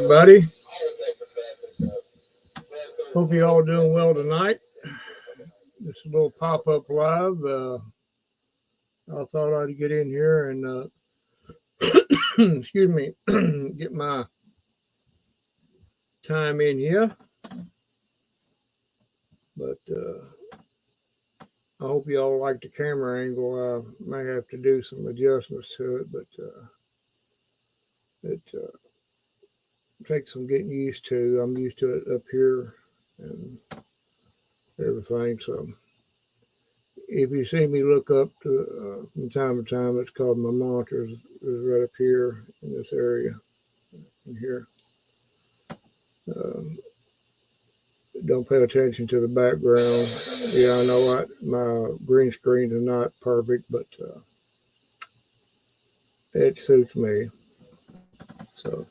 everybody. Hope you all doing well tonight. This is a little pop-up live. I thought I'd get in here and excuse me, get my time in here. But I hope you all like the camera angle. I may have to do some adjustments to it, but it takes some getting used to. I'm used to it up here and everything. So if you see me look up from time to time, it's called my monitor is right up here in this area in here. Um, don't pay attention to the background. Yeah, I know my green screen is not perfect, but it suits me. So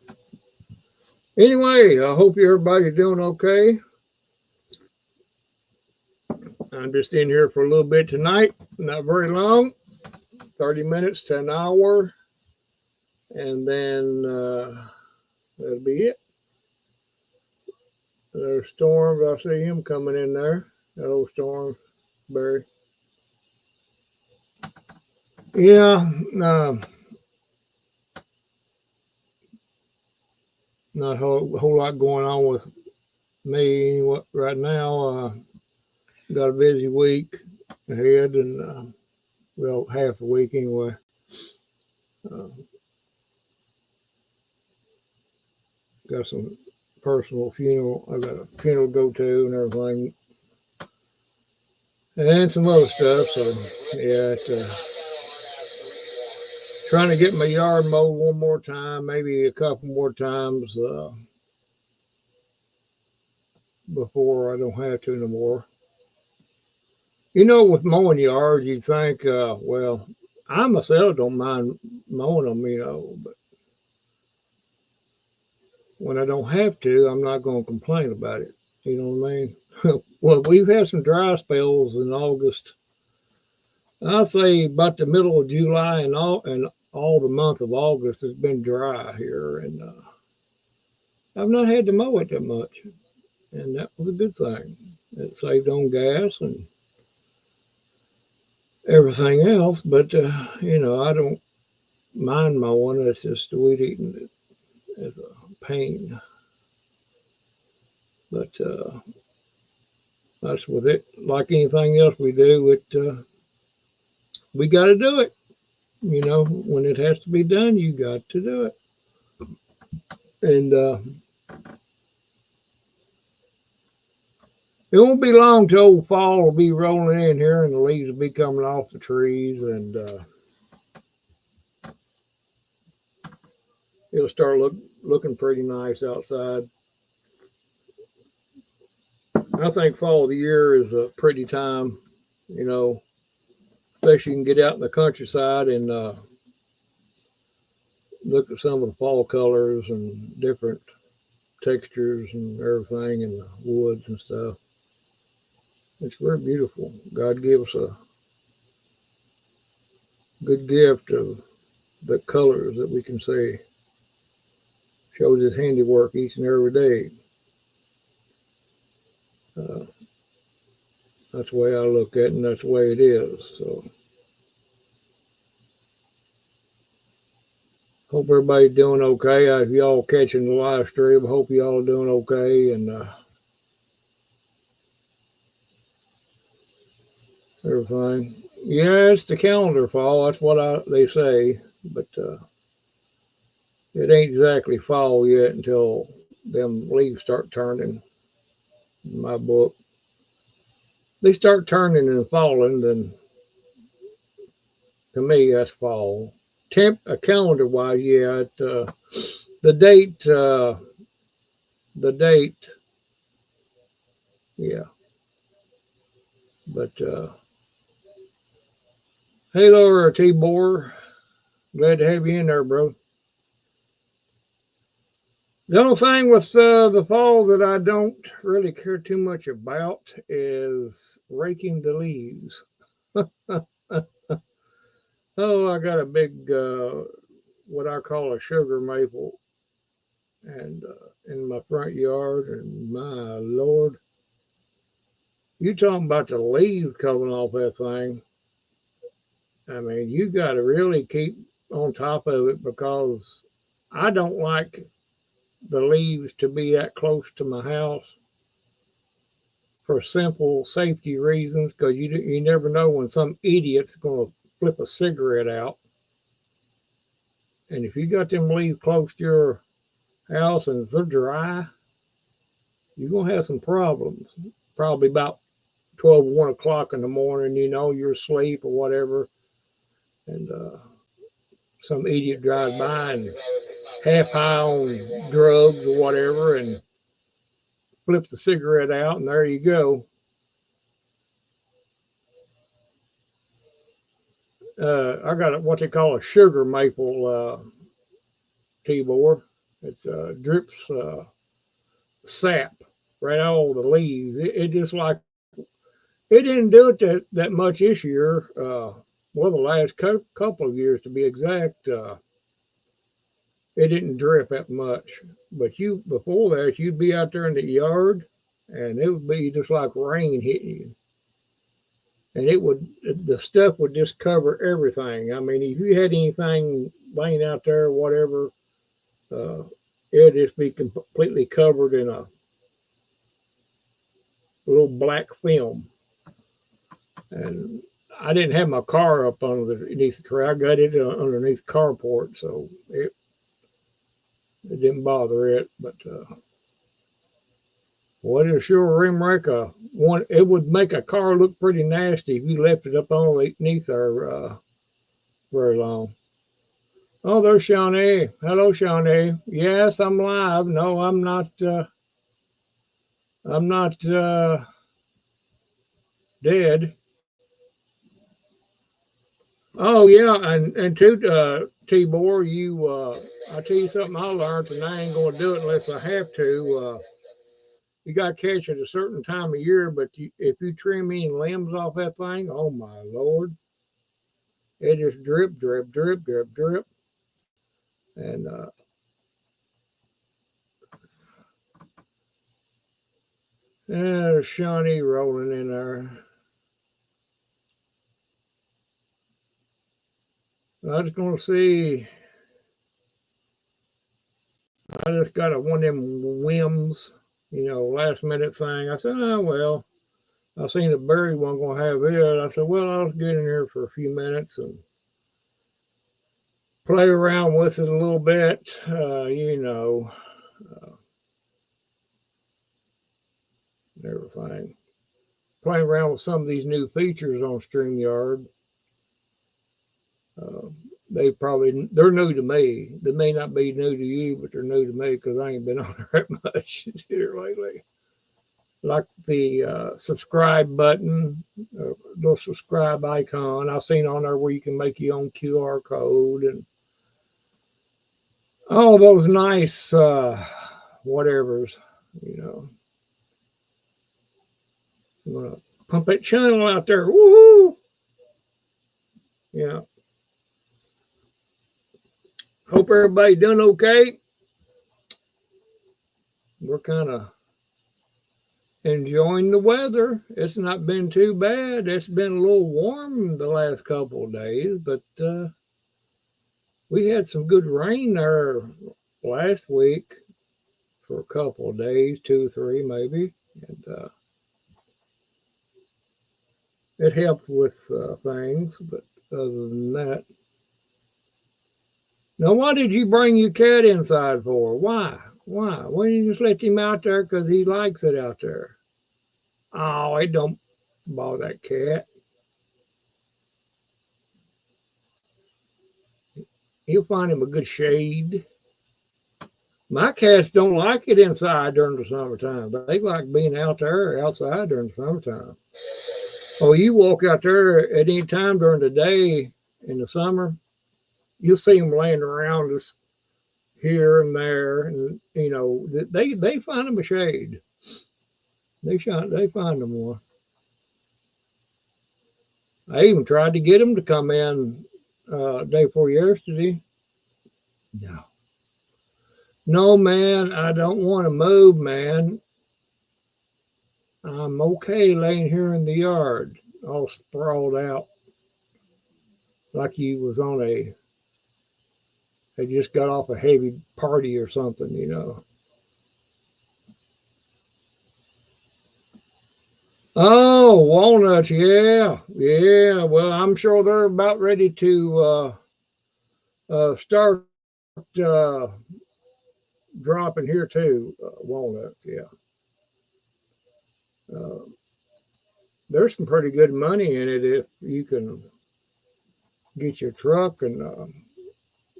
anyway, I hope everybody's doing okay. I'm just in here for a little bit tonight, not very long, 30 minutes to an hour, and then that'll be it. There's Storm. I see him coming in there. That old Storm, Barry. Yeah, not a whole lot going on with me right now. Got a busy week ahead, and well, half a week anyway. Uh, got some personal funeral. I got a funeral to go to and everything, and some other stuff. So yeah, trying to get my yard mowed one more time, maybe a couple more times before I don't have to no more. You know, with mowing yards, you think, well, I myself don't mind mowing them, but when I don't have to, I'm not going to complain about it. You know what I mean? Well, we've had some dry spells in August. I'll say about the middle of July and all the month of August has been dry here, and I've not had to mow it that much, and that was a good thing. It saved on gas and everything else, but I don't mind mowing. It's just the weed eating is a pain. But that's with it. Like anything else we do, we got to do it. When it has to be done, you got to do it. And it won't be long till old fall will be rolling in here, and the leaves will be coming off the trees, and it'll start looking pretty nice outside. I think fall of the year is a pretty time, especially you can get out in the countryside and look at some of the fall colors and different textures and everything in the woods and stuff. It's very beautiful. God gave us a good gift of the colors that we can see. Shows his handiwork each and every day. That's the way I look at it, and that's the way it is. So, hope everybody's doing okay. If y'all catching the live stream, I hope y'all are doing okay. And everything. Yeah, it's the calendar fall. That's what they say, but it ain't exactly fall yet until them leaves start turning. In my book, they start turning and falling, then to me that's fall. Calendar wise, yeah. The date, yeah. But hey, Laura T-Bore, glad to have you in there, bro. The only thing with the fall that I don't really care too much about is raking the leaves. Oh, I got a big, what I call a sugar maple and in my front yard. And my Lord, you talking about the leaves coming off that thing. I mean, you got to really keep on top of it because I don't like the leaves to be that close to my house for simple safety reasons because you never know when some idiot's going to flip a cigarette out. And if you got them leaves close to your house and if they're dry, you're going to have some problems. Probably about 12, 1 o'clock in the morning, you're asleep or whatever. And some idiot drives by and half high on drugs or whatever and flips the cigarette out, and there you go. I got what they call a sugar maple T-bore. It drips sap right out of the leaves. It just like it didn't do it that much this year. Well, the last couple of years to be exact. It didn't drip that much. But before that, you'd be out there in the yard, and it would be just like rain hitting you. And the stuff would just cover everything. I mean, if you had anything laying out there, whatever, it'd just be completely covered in a little black film. And I didn't have my car up underneath the tree. I got it underneath the carport, so it didn't bother it. But well, it sure rim-wreck one. It would make a car look pretty nasty if you left it up underneath there very long. Oh, there's Shawnee. Hello, Shawnee. Yes, I'm live. No, I'm not. I'm not dead. Oh yeah, and to T-Bore, I tell you something I learned, and I ain't gonna do it unless I have to. You got to catch it a certain time of year, but if you trim any limbs off that thing, oh my Lord, it just drip, drip, drip, drip, drip. And there's Shawnee rolling in there. I was going to see. I just got one of them whims, last minute thing. I said, oh, well, I seen the Barry one going to have it. I said, well, I'll get in here for a few minutes and play around with it a little bit, everything. Playing around with some of these new features on StreamYard. They're new to me. They may not be new to you, but they're new to me because I ain't been on there that much here lately. Like the subscribe button, the subscribe icon. I've seen on there where you can make your own QR code and all those nice whatevers, I'm gonna pump that channel out there. Woohoo! Yeah. Hope everybody done okay. We're kind of enjoying the weather. It's not been too bad. It's been a little warm the last couple of days, but we had some good rain there last week for a couple of days, 2 or 3 maybe, and it helped with things. But other than that, now why did you bring your cat inside for? Why? Why don't you just let him out there because he likes it out there? Oh, it don't bother that cat. He'll find him a good shade. My cats don't like it inside during the summertime. They like being out there outside during the summertime. Oh, you walk out there at any time during the day in the summer, you'll see them laying around us here and there, and they find them a shade. They find them one. I even tried to get them to come in day before yesterday. No. No, man, I don't want to move, man. I'm okay laying here in the yard, all sprawled out like you was on a, had just got off a heavy party or something, you know. Oh, walnuts, yeah, yeah. Well, I'm sure they're about ready to start dropping here too. Walnuts, yeah. Uh, there's some pretty good money in it if you can get your truck and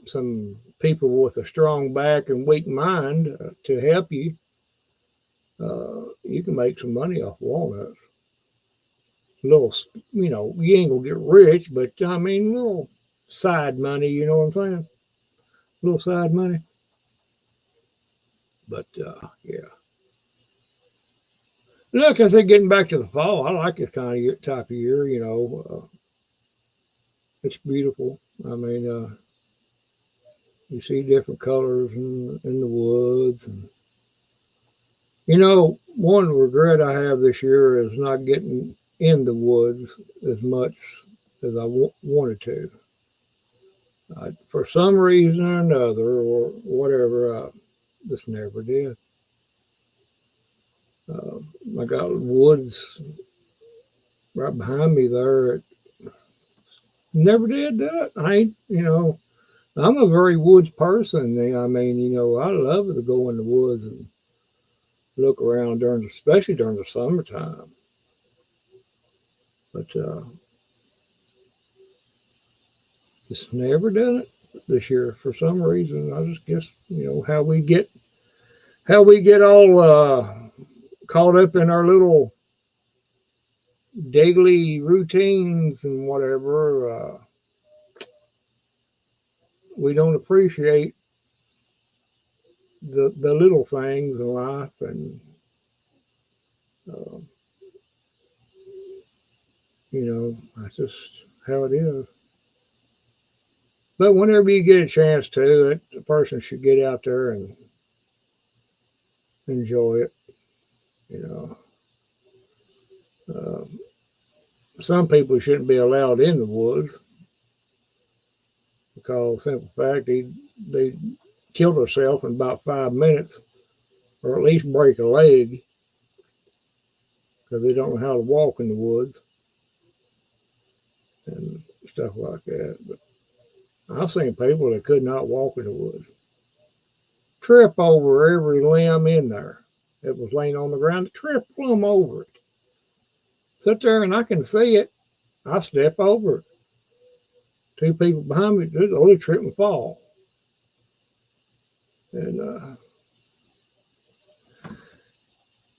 some people with a strong back and weak mind to help you. You can make some money off walnuts. A little, you know, you ain't gonna get rich, but I mean, little side money. You know what I'm saying? Little side money. But yeah. Look, I said, getting back to the fall, I like this kind of type of year. You know, it's beautiful. I mean, you see different colors in the woods, and you know, one regret I have this year is not getting in the woods as much as I wanted to. For some reason or another, or whatever, I just never did. Uh, I got woods right behind me there. Never did that. I ain't, you know, I'm a very woods person. I mean, you know, I love to go in the woods and look around during, especially during the summertime. But just never done it this year for some reason. I just guess, you know, how we get all caught up in our little daily routines and whatever. We don't appreciate the little things in life, and uh, you know, that's just how it is. But whenever you get a chance to, a person should get out there and enjoy it. You know, uh, some people shouldn't be allowed in the woods because, simple fact, they killed herself in about 5 minutes, or at least break a leg because they don't know how to walk in the woods and stuff like that. But I've seen people that could not walk in the woods trip over every limb in there that was laying on the ground, trip plumb over it. Sit there and I can see it. I step over it. Two people behind me, they only trip and fall. And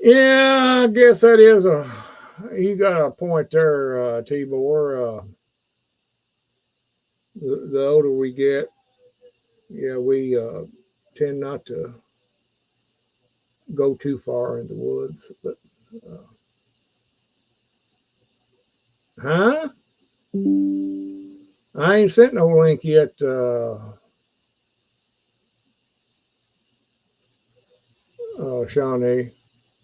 yeah, I guess that is you got a point there, Tibor. The older we get, yeah, we tend not to go too far in the woods. But huh? I ain't sent no link yet, Shawnee,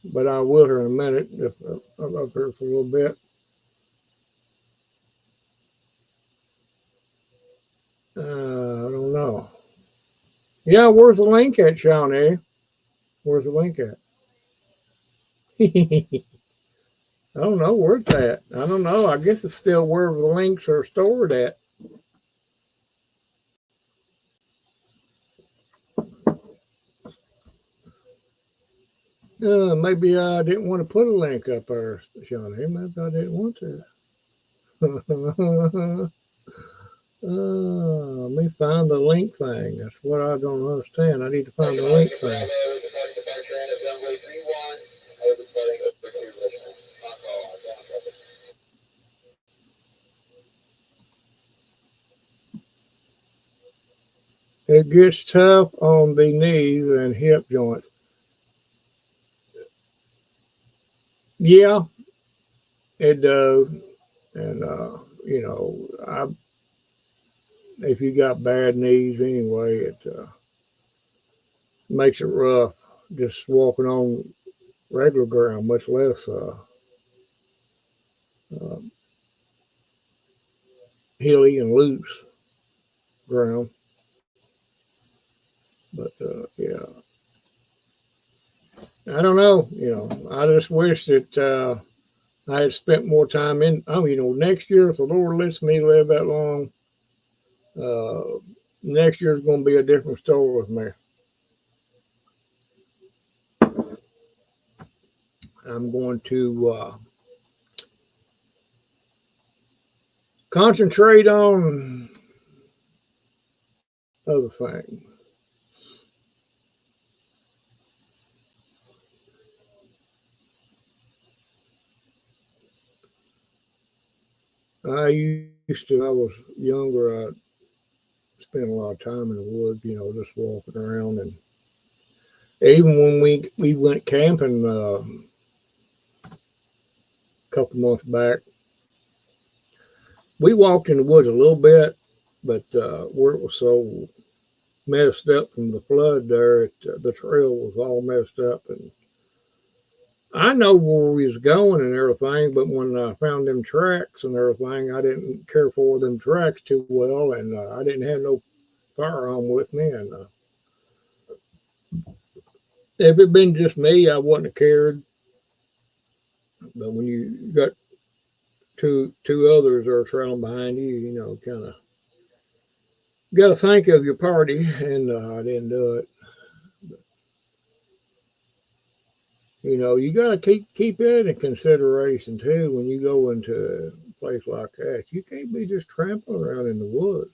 but I will here in a minute if I'm up here for a little bit. I don't know. Yeah, where's the link at, Shawnee? Where's the link at? I don't know. Where's that? I don't know. I guess it's still where the links are stored at. Maybe I didn't want to put a link up there, Shawnee. Maybe I didn't want to. Let me find the link thing. That's what I don't understand. I need to find the link thing. It gets tough on the knees and hip joints. Yeah, it does. And, you know, if you got bad knees anyway, makes it rough just walking on regular ground, much less uh, hilly and loose ground. But yeah, I don't know. I just wish that I had spent more time in. Oh, next year, if the Lord lets me live that long, uh, next year's going to be a different story with me. I'm going to concentrate on other things. I was younger, I spent a lot of time in the woods, just walking around. And even when we went camping a couple months back, we walked in the woods a little bit, but where it was so messed up from the flood there, the trail was all messed up. And I know where we was going and everything, but when I found them tracks and everything, I didn't care for them tracks too well, and I didn't have no firearm with me. And if it been just me, I wouldn't have cared. But when you got two others are trailing behind you, kind of got to think of your party, and I didn't do it. You got to keep it in consideration too when you go into a place like that. You can't be just trampling around in the woods.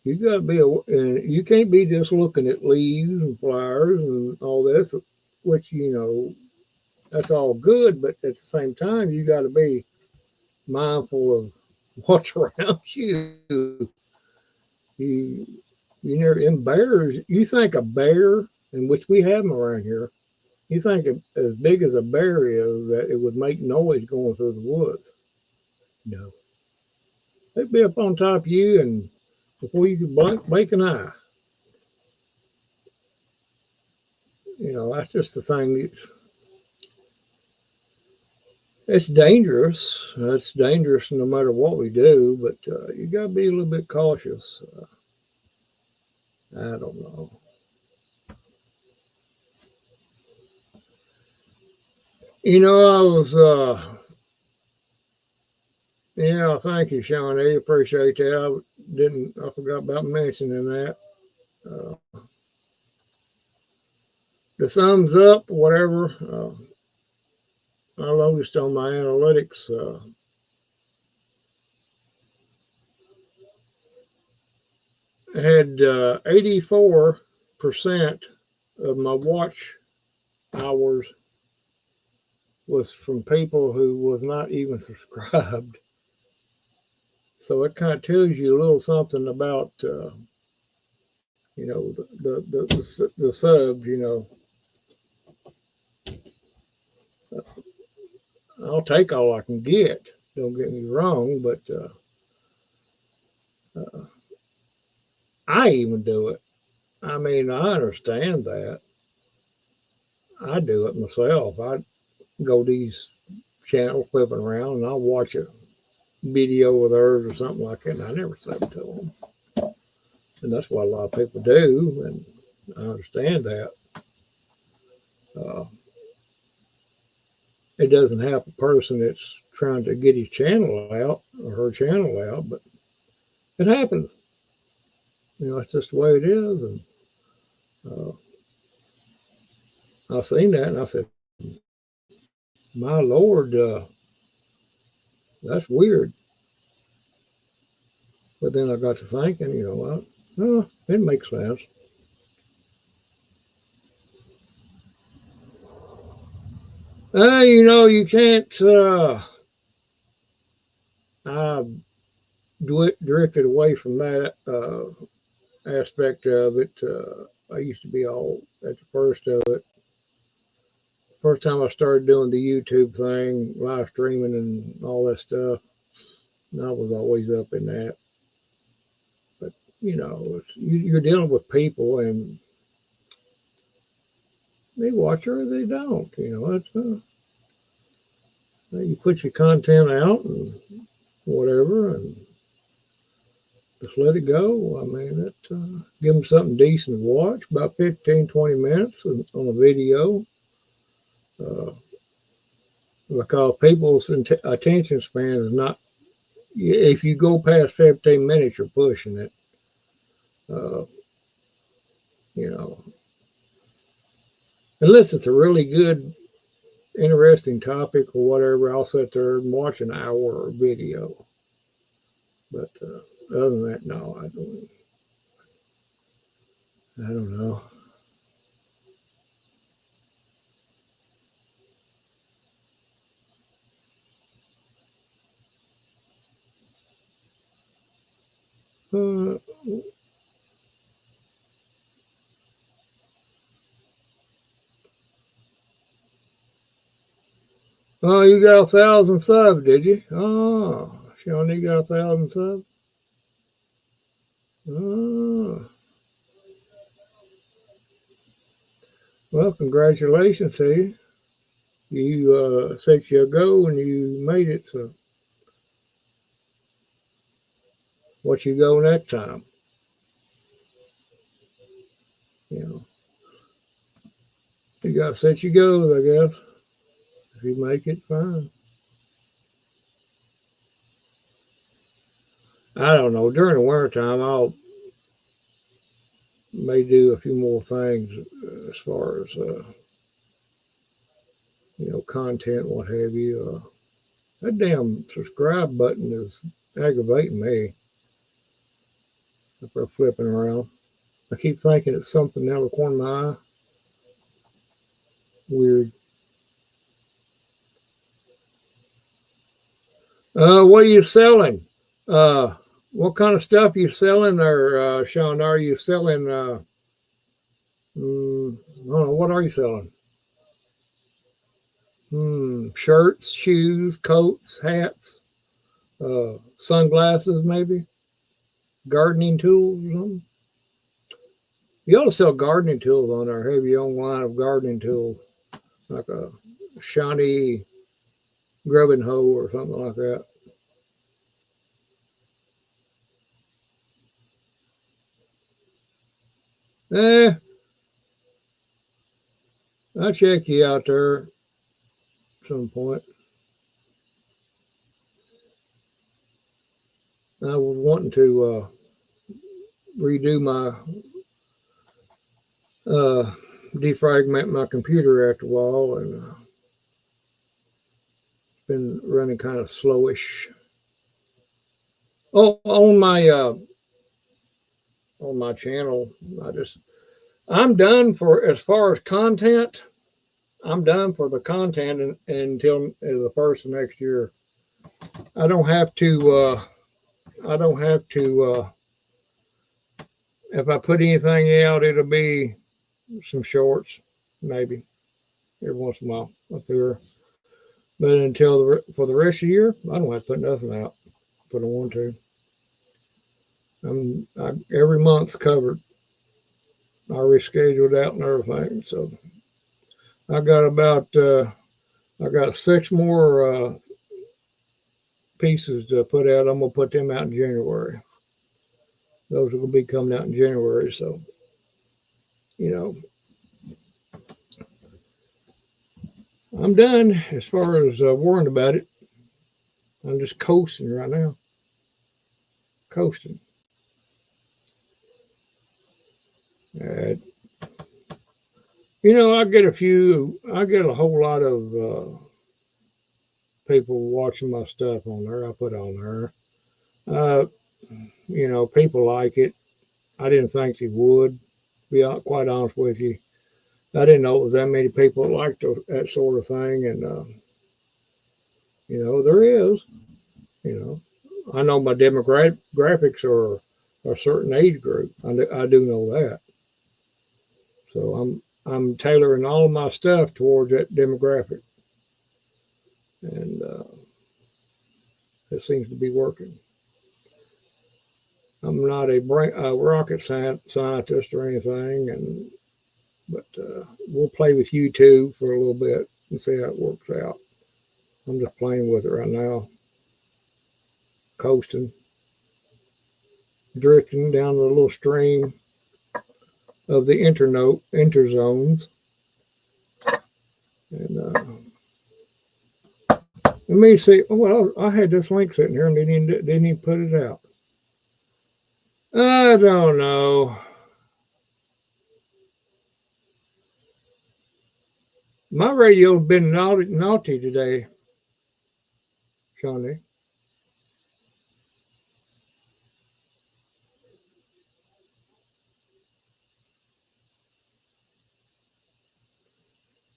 You got to be, and you can't be just looking at leaves and flowers and all this, which that's all good. But at the same time, you got to be mindful of what's around you. You you never in bears. You think a bear, in which we have them around here. You think as big as a bear is, that it would make noise going through the woods. No, they'd be up on top of you, and before you could blink an eye. That's just the thing. It's dangerous. It's dangerous no matter what we do, but you got to be a little bit cautious. I don't know. I was, yeah, thank you, Shawnee. Appreciate that. I forgot about mentioning that. Uh, the thumbs up, whatever. I noticed on my analytics, had 84% of my watch hours was from people who was not even subscribed. So it kind of tells you a little something about, the subs. I'll take all I can get. Don't get me wrong, but uh, I even do it. I mean, I understand that. I do it myself. I go to these channels flipping around and I'll watch a video with theirs or something like that, and I never say it to them. And that's what a lot of people do, and I understand that. Uh, it doesn't help a person that's trying to get his channel out or her channel out, but it happens. It's just the way it is. And I seen that and I said, my Lord, that's weird. But then I got to thinking, well, it makes sense. You can't. I drifted away from that aspect of it. I used to be all at the first of it. First time I started doing the YouTube thing, live streaming and all that stuff, I was always up in that. But you're dealing with people, and they watch her or they don't. It's you put your content out and whatever, and just let it go. I mean, give them something decent to watch, about 15, 20 minutes on a video. Because people's attention span is not, if you go past 15 minutes, you're pushing it. You know, unless it's a really good, interesting topic or whatever, I'll sit there and watch an hour video. But other than that, no, I don't know. Oh, you got 1,000 subs, did you? Oh, Shawnee, you got 1,000 subs? Oh. Well, congratulations to you. You said you'll go and you made it, so what you go next time? You got to set your goals, I guess. If you make it, fine. I don't know. During the wintertime, I'll may do a few more things as far as content, what have you. That damn subscribe button is aggravating me. If they're flipping around, I keep thinking it's something out of the corner of my eye. Weird. What are you selling? What kind of stuff are you selling, or Sean? Are you selling? I don't know. What are you selling? Shirts, shoes, coats, hats, sunglasses, maybe gardening tools or something. You ought to sell gardening tools on there. Have your own line of gardening tools, like a shiny grubbing hoe or something like that. I'll check you out there at some point. I was wanting to redo my defragment my computer after a while, and it's been running kind of slowish. Oh, on my channel, I'm done for as far as content. I'm done for the content until the first of next year. I don't have to. If I put anything out, it'll be some shorts, maybe every once in a while up there. But until for the rest of the year, I don't have to put nothing out if I don't want to. Every month's covered. I rescheduled out and everything, so I got 6 more pieces to put out. I'm gonna put them out in January. Those will be coming out in January, so I'm done as far as worrying about it. I'm just coasting right now. Coasting. I get a whole lot of people watching my stuff on there. I put on there. People like it. I didn't think they would. Be quite honest with you, I didn't know it was that many people that liked that sort of thing, and there is. I know my demographics are a certain age group. I do know that. So I'm tailoring all of my stuff towards that demographic, and it seems to be working. I'm not a rocket scientist or anything, but we'll play with YouTube for a little bit and see how it works out. I'm just playing with it right now, coasting, drifting down the little stream of the interzones. And let me see. Well, I had this link sitting here and didn't even put it out. I don't know. My radio's been naughty today, Shawnee.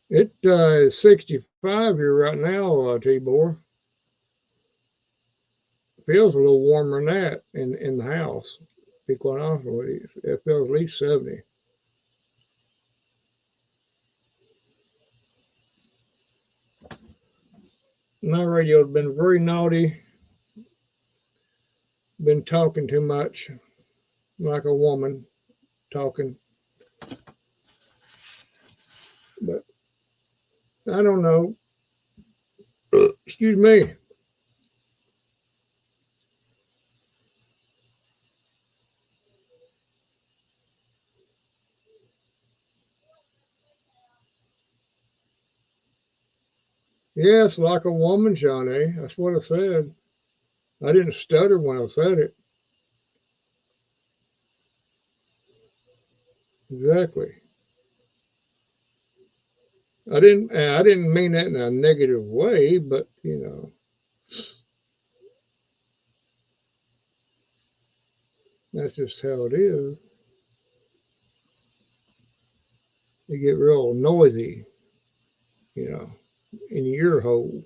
It is 65 here right now, T-Bor. Feels a little warmer than that in the house. To be quite honest with you, it feels at least 70. My radio's been very naughty. Been talking too much, like a woman talking. But I don't know. Excuse me. Yes, like a woman, Johnny. That's what I said. I didn't stutter when I said it. Exactly. I didn't mean that in a negative way, but that's just how it is. You get real noisy, in your ear hole.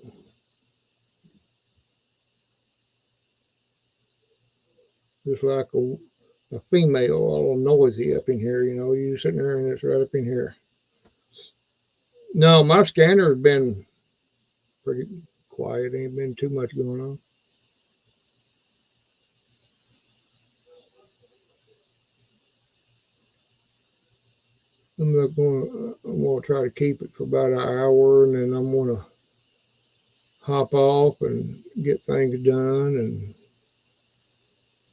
Just like a female, all noisy up in here, you sitting there and it's right up in here. No, my scanner has been pretty quiet. Ain't been too much going on. I'm going to try to keep it for about an hour, and then I'm going to hop off and get things done, and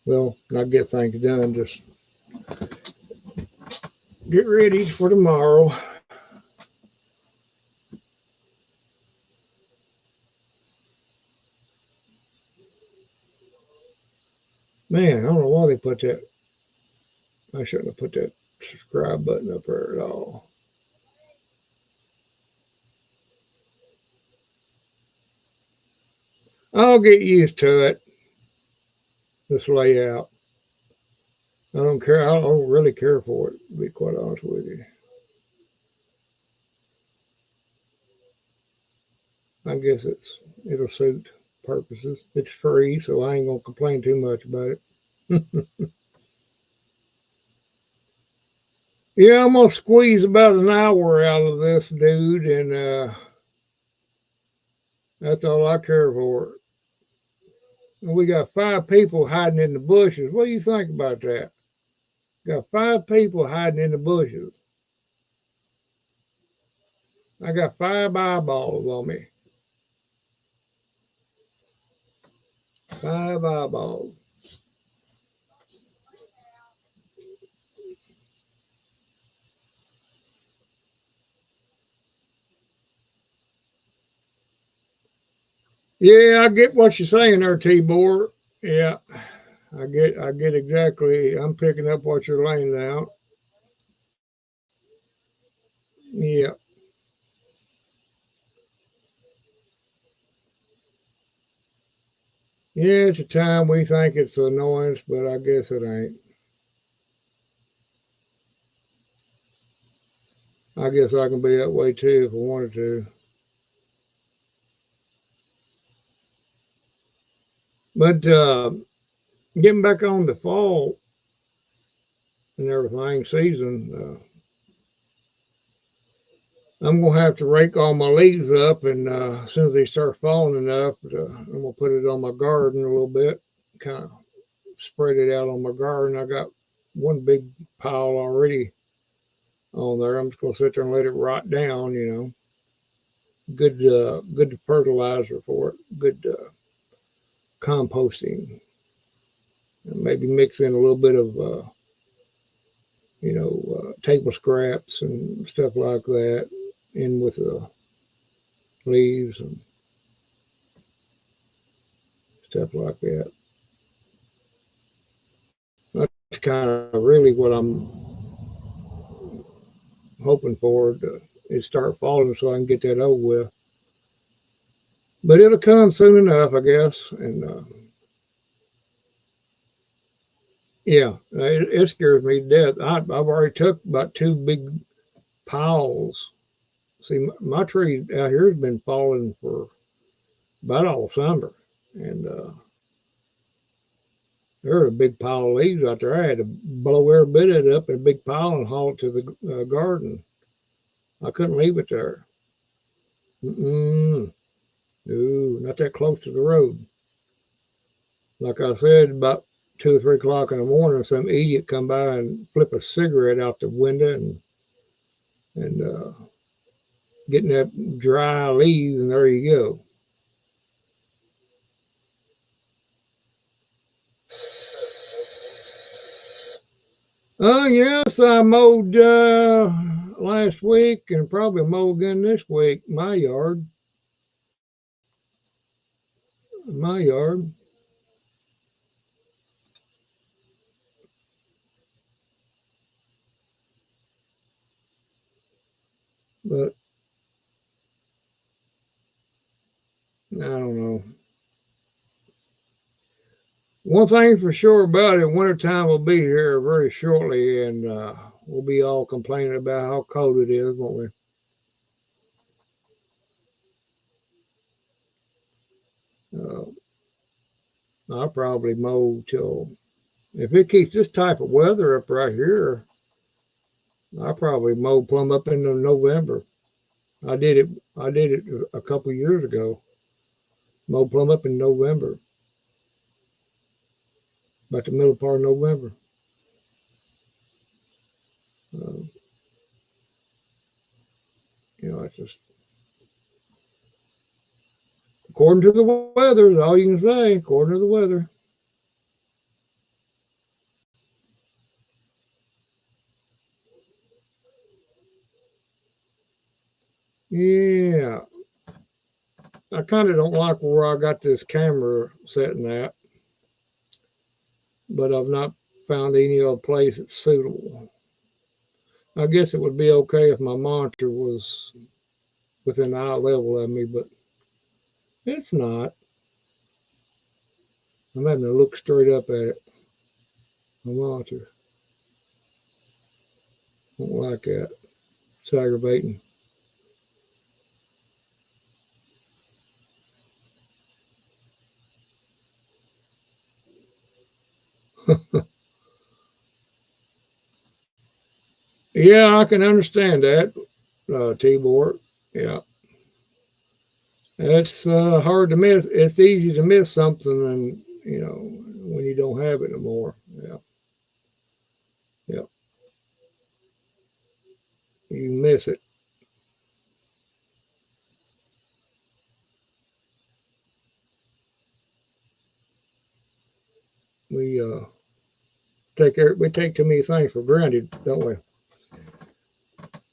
well, not get things done, just get ready for tomorrow. Man, I don't know why they put that. I shouldn't have put that subscribe button up there at all. I'll get used to it. This layout. I don't care. I don't really care for it, to be quite honest with you. I guess it'll suit purposes. It's free, so I ain't gonna complain too much about it. Yeah, I'm gonna squeeze about an hour out of this dude, and that's all I care for. And we got 5 people hiding in the bushes. What do you think about that? Got 5 people hiding in the bushes. I got 5 eyeballs on me. 5 eyeballs. Yeah, I get what you're saying there, T-Bor. Yeah, I get exactly. I'm picking up what you're laying down. Yeah. Yeah, it's a time we think it's annoyance, but I guess it ain't. I guess I can be that way too if I wanted to. But getting back on the fall and everything season, I'm gonna have to rake all my leaves up, and as soon as they start falling enough, I'm gonna put it on my garden a little bit, kind of spread it out on my garden. I got one big pile already on there. I'm just gonna sit there and let it rot down. Good fertilizer for it. Good composting. And maybe mix in a little bit of table scraps and stuff like that in with the leaves and stuff like that. That's kind of really what I'm hoping for is start falling so I can get that over with. But it'll come soon enough, I guess. And yeah, it scares me to death. I've already took about 2 big piles. See, my tree out here has been falling for about all summer, and there's a big pile of leaves out there. I had to blow every bit of it up in a big pile and haul it to the garden. I couldn't leave it there. No, not that close to the road. Like I said, about 2 or 3 o'clock in the morning, some idiot come by and flip a cigarette out the window and getting that dry leaves, and there you go. Oh, yes, I mowed last week and probably mow again this week. My yard. But I don't know. One thing for sure about it, wintertime will be here very shortly, and we'll be all complaining about how cold it is, won't we? I'll probably mow till, if it keeps this type of weather up right here, I'll probably mow plumb up into November. I did it a couple years ago. Mow plumb up in November, about the middle part of November. Uh, it's just according to the weather. Is all you can say. According to the weather. Yeah, I kind of don't like where I got this camera sitting at, but I've not found any other place that's suitable. I guess it would be okay if my monitor was within eye level of me, but it's not. I'm having to look straight up at it. My monitor. Don't like that. It's aggravating. Yeah, I can understand that, T-Board. Yeah. It's hard to miss. It's easy to miss something and, when you don't have it anymore. Yeah. Yeah. You miss it. We take too many things for granted, don't we?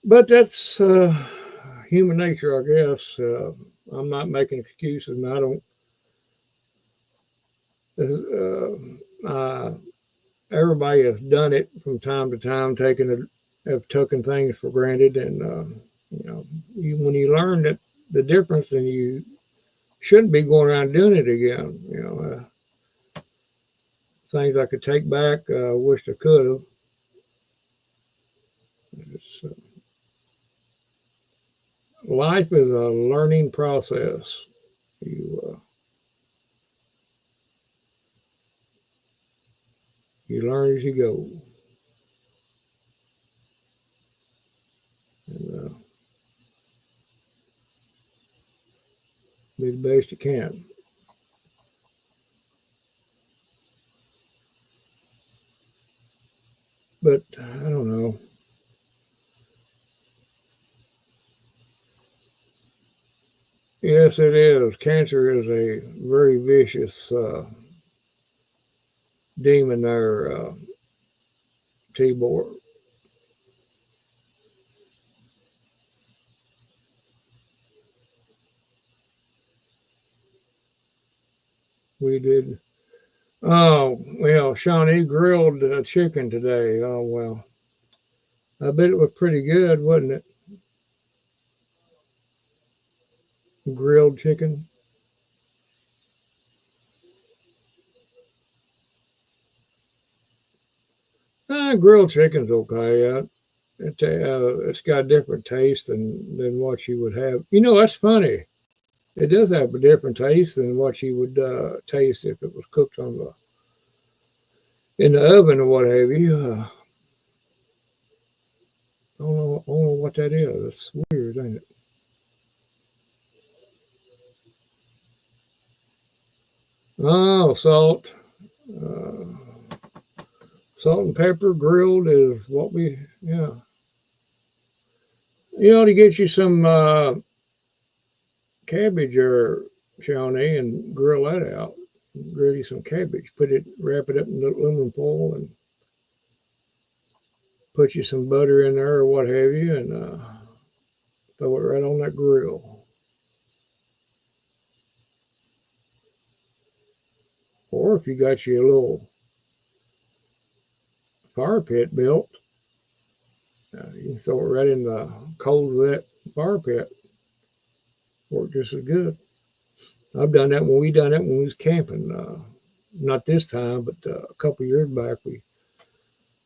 But that's human nature, I guess. I'm not making excuses, and I don't. Everybody has done it from time to time, have taken things for granted, and when you learn that the difference, then you shouldn't be going around doing it again. Things I could take back, wished I could have. Life is a learning process. You learn as you go. And do the best you can. Yes, it is. Cancer is a very vicious demon there, Tibor. We did. Oh, well, Shawnee grilled chicken today. Oh, well. I bet it was pretty good, wasn't it? Grilled chicken. Grilled chicken's okay. It's got a different taste than what you would have. You know, that's funny. It does have a different taste than what you would taste if it was cooked on the in the oven or what have you. I don't know what that is. It's weird, ain't it? Oh, salt. Uh, Salt and pepper grilled is what we, yeah. You ought to get you some cabbage or Shawnee and grill that out. Grill you some cabbage. Wrap it up in aluminum foil and put you some butter in there or what have you and throw it right on that grill. Or if you got you a little fire pit built, you can throw it right in the coals of that fire pit. Work just as good. I've done that when we was camping. Not this time, but a couple of years back, we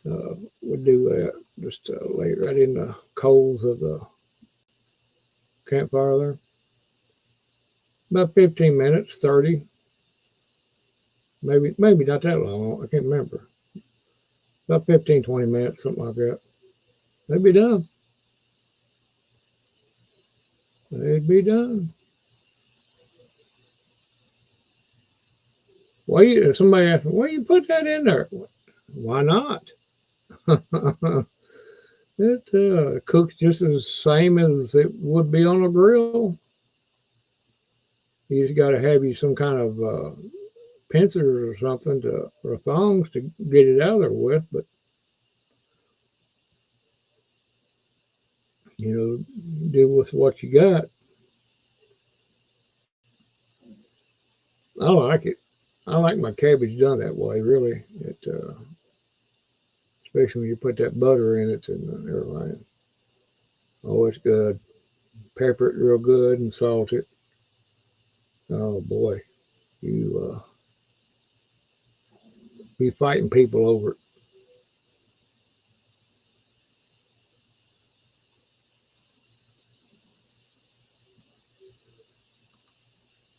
would do that. Just lay it right in the coals of the campfire there. About 15 minutes, 30, maybe not that long. I can't remember. About 15, 20 minutes, something like that. They'd be done. They'd be done. Somebody asked me, why you put that in there? Why not? It cooks just as same as it would be on a grill. You just got to have you some kind of pincers or something or thongs to get it out of there with. But you know, do with what you got. I like it. I like my cabbage done that way. Really, especially when you put that butter in it and everything. Oh, it's good. Pepper it real good and salt it. Oh boy, you be fighting people over it.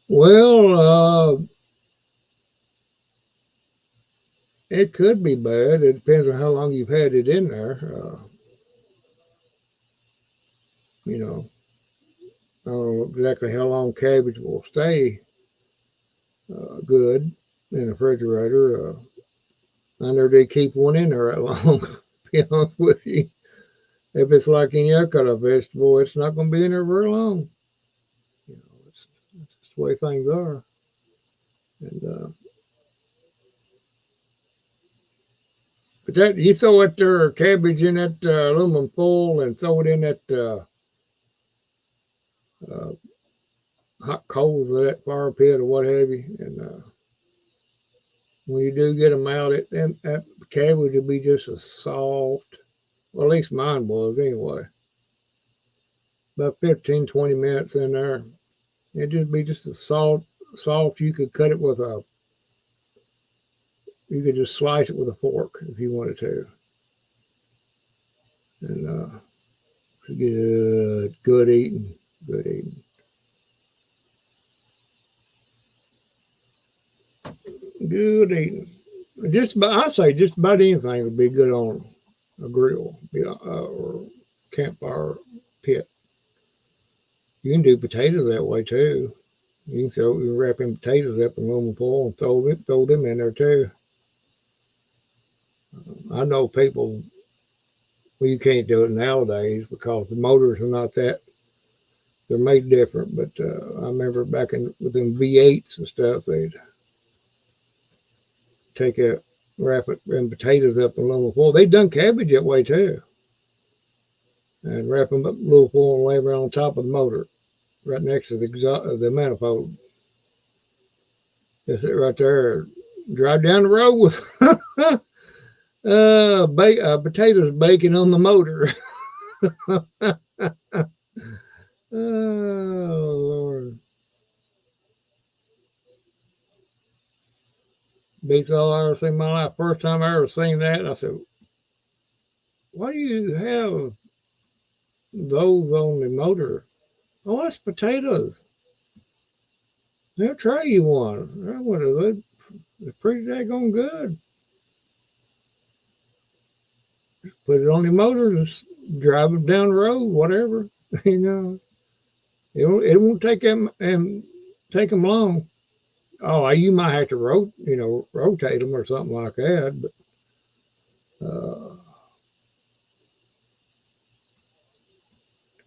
Well, it could be bad. It depends on how long you've had it in there. You know, I don't know exactly how long cabbage will stay good in a refrigerator. I know they keep one in there that long. To be honest with you, if it's like any other kind of vegetable, it's not going to be in there very long. You know, it's just the way things are. And but that you throw that there cabbage in that aluminum foil and throw it in that uh, hot coals of that fire pit or what have you, and when you do get them out, that cabbage will be just as soft. Well, at least mine was anyway. About 15, 20 minutes in there, it'd just be just as soft. You could cut it with you could just slice it with a fork if you wanted to. And good eating, good eating. Good eating. I say just about anything would be good on a grill or campfire pit. You can do potatoes that way too. You can wrap them potatoes up in aluminum foil and throw them in there too. I know people. Well, you can't do it nowadays because the motors are not that. They're made different, but I remember back with them V8s and stuff, they'd take wrap it and potatoes up in aluminum foil. They'd done cabbage that way too, and wrap them up in aluminum foil and lay them on top of the motor, right next to the manifold. That's it right there. Drive down the road with potatoes baking on the motor. Oh, Lord. Beats all I ever seen in my life. First time I ever seen that, I said, why do you have those on the motor? Oh, that's potatoes. They'll try you one. They're pretty daggone good. Just put it on the motor, just drive it down the road, whatever. You know, it won't take them long. Oh, you might have to rotate them or something like that, but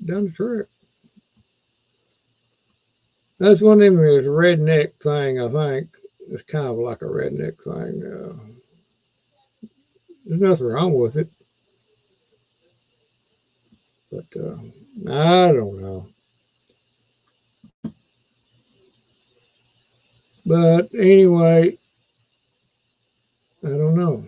done the trick. That's one of them is a redneck thing. I think it's kind of like a redneck thing. There's nothing wrong with it, but I don't know. But anyway, I don't know.